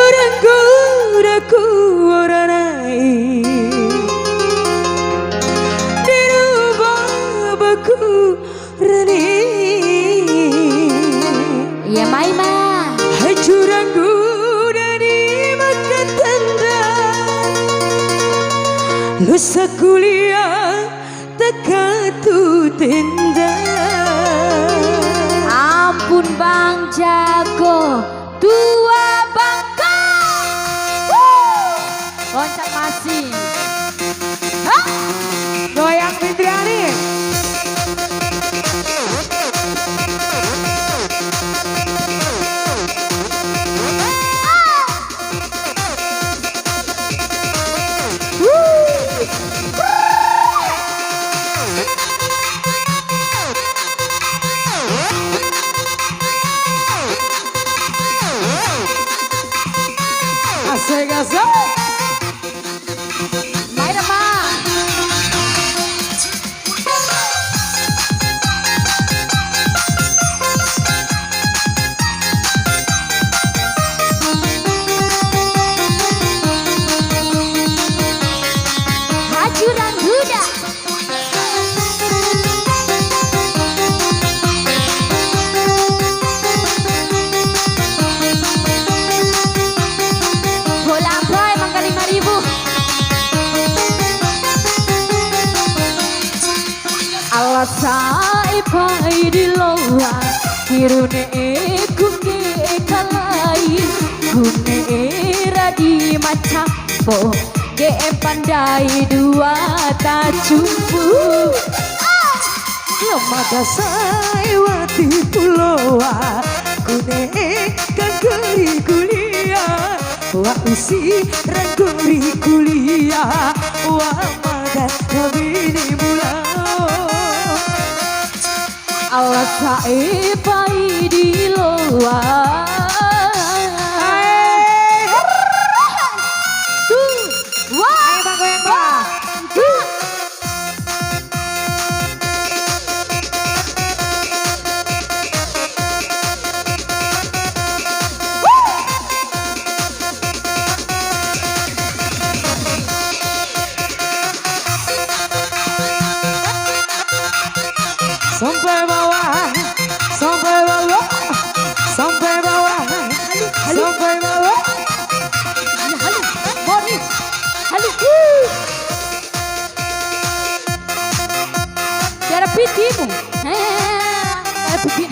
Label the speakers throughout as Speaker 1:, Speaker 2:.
Speaker 1: Curang-curangku orang lain dirubah baku rani.
Speaker 2: Ya Maima.
Speaker 1: Hai curangku dari makan tanda lusa kuliah tekatu tenda.
Speaker 2: Ampun Bang Jago, tua bangka. Loncat masih. Hah?
Speaker 1: Goyang Fitriani. Asik asik.
Speaker 2: Main apa? Hajuran Buddha. Bola apa emang ke 5.000?
Speaker 1: Alasai pai di loa kirune kunge kalai kunge radi macapo ge pandai dua tajumpu lemada sai wati puloa kune kageri kuliah wa usi rangkuri kuliah wa maga kabini bulan. Alasai pai di loa sampai bawah, sampai bawah, sampai bawah, sampai bawah.
Speaker 2: Halu, Mori, halu. Cara pitimu. Cara pitin.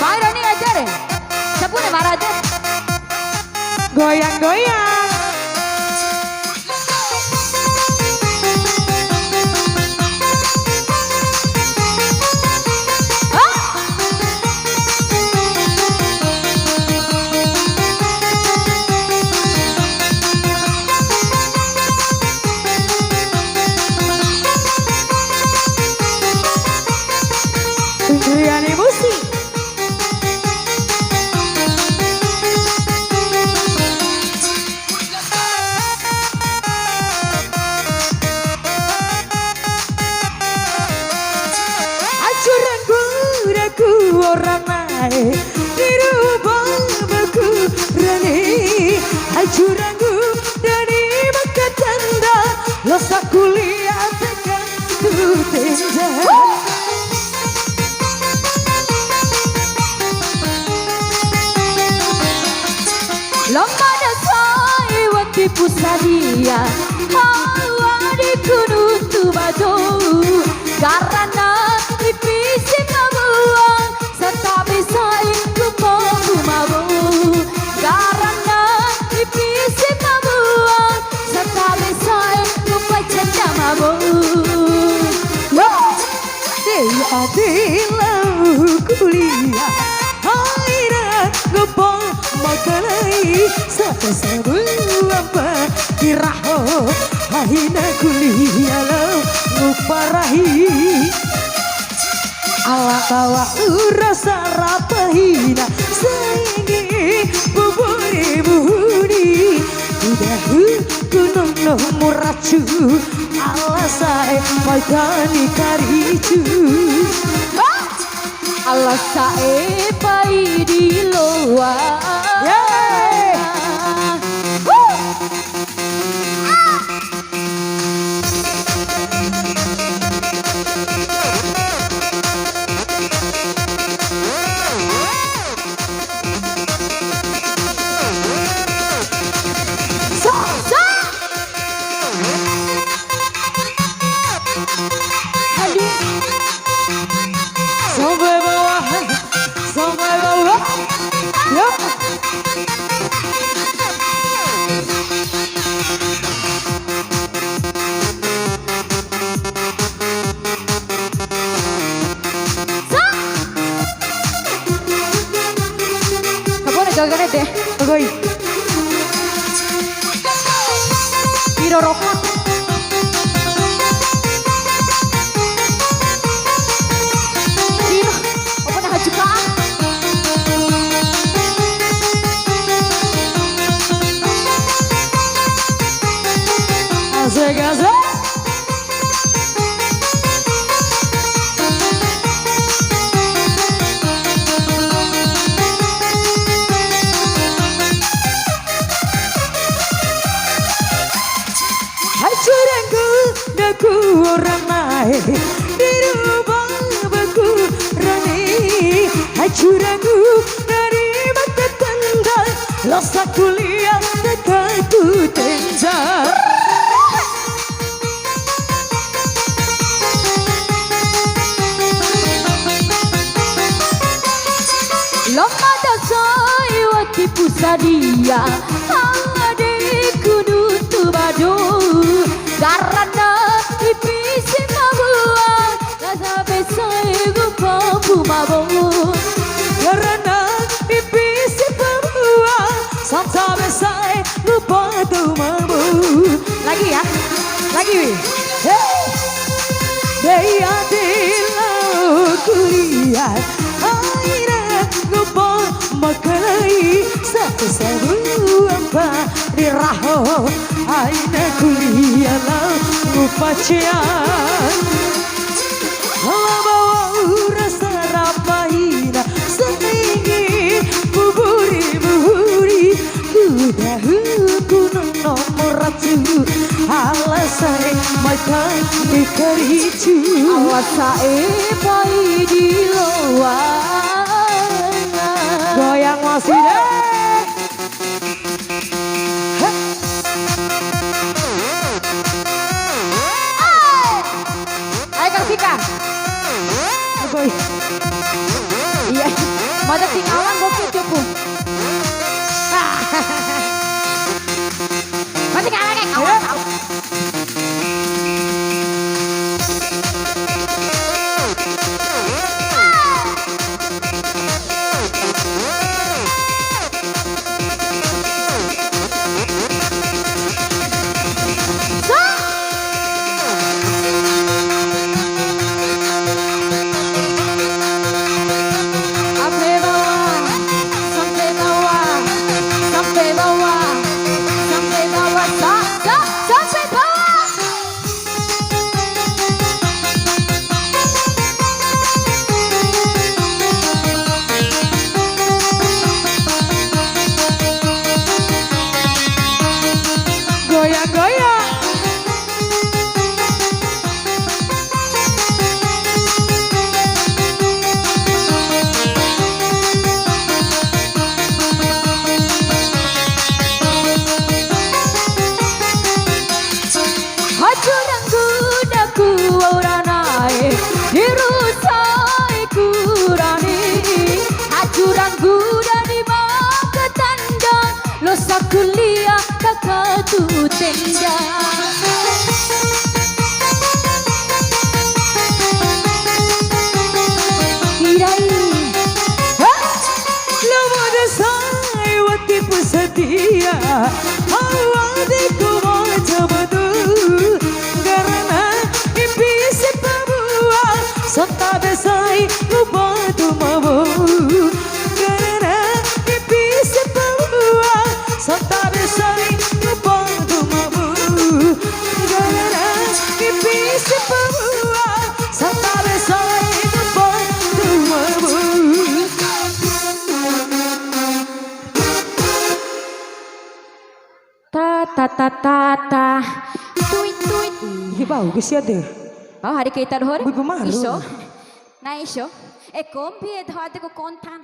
Speaker 2: Mara nih aja deh. Siapa nih marah aja?
Speaker 1: Goyang-goyang. Fitriani musik. Acuran buraku orang naik dirubah baku rani. Acuran dari maka tanda losa kuliah tekan tu tenda. Lomba dasai wati pusadia hawa di gunung tubado karena ipisi mabuang setapi saing kumoku mabu karena ipisi mabuang setapi saing kupai cenda mabu dia adilau kuliah aira gopong makalai satu sebu apa kiraho hina kuliah lo nguparahi ala bawa rasa rapahina saingi buburi buhuni udah gunung nomor racu ala saya maitani karicu
Speaker 2: Allah sae pai di loa.
Speaker 1: Yeay. Sampai bawah, sampai bawah. Yuk.
Speaker 2: Kapone gagane deh.
Speaker 1: Oke.
Speaker 2: Piro rokat. Piro. Apa dah juga?
Speaker 1: Asik, asik. Hancurku daku orang naik di rumah baku rani. Hancurku dari mata tanda losa kuliah dekatku tenjar.
Speaker 2: Lama dasai wati pusadia Ade kudu tubado Karena ipisi mabua Rasa besai gupa pumabo
Speaker 1: Karena ipisi pemua Samsa besai lupa tumamu. Lagi ya, lagi. Hey, dia dilau kuliah akhirnya lupa makai satu sabu apa diraho akhirnya kuliah lau lupa cian. Bawa rasa rapahina setinggi buburi kudahuku nomor ratu alasan makan dikericu
Speaker 2: Awasae pai di loa
Speaker 1: goyang masih deh.
Speaker 2: Ayo Kang Vika.
Speaker 1: Boy.
Speaker 2: Iya. Mada tinggalan bokeh cupu. Mati kalah kayak kawan tau. Sampai bawah, sampai bawah, sampai bawah, sampai bawah, sampai bawah.
Speaker 1: Goyang-goyang.
Speaker 2: Hacuran kudaku oranae dirusai kurani hacuran kuda di bawah tanda losa kuliah kakatu tenda Hirai
Speaker 1: Lama desai wati pusadia awadiku macam tu karena ipisi pabua sota desai lupa tu mabu karena ipisi pabua sota desai lupa tu mabu karena ipisi pabua sota desai lupa tu mabu.
Speaker 2: ta tuit tuit
Speaker 1: Hibaw, kasi ade.
Speaker 2: oh hari kita dhor
Speaker 1: Uy, pamalo.
Speaker 2: iso na iso e kompi e dhade ko kontan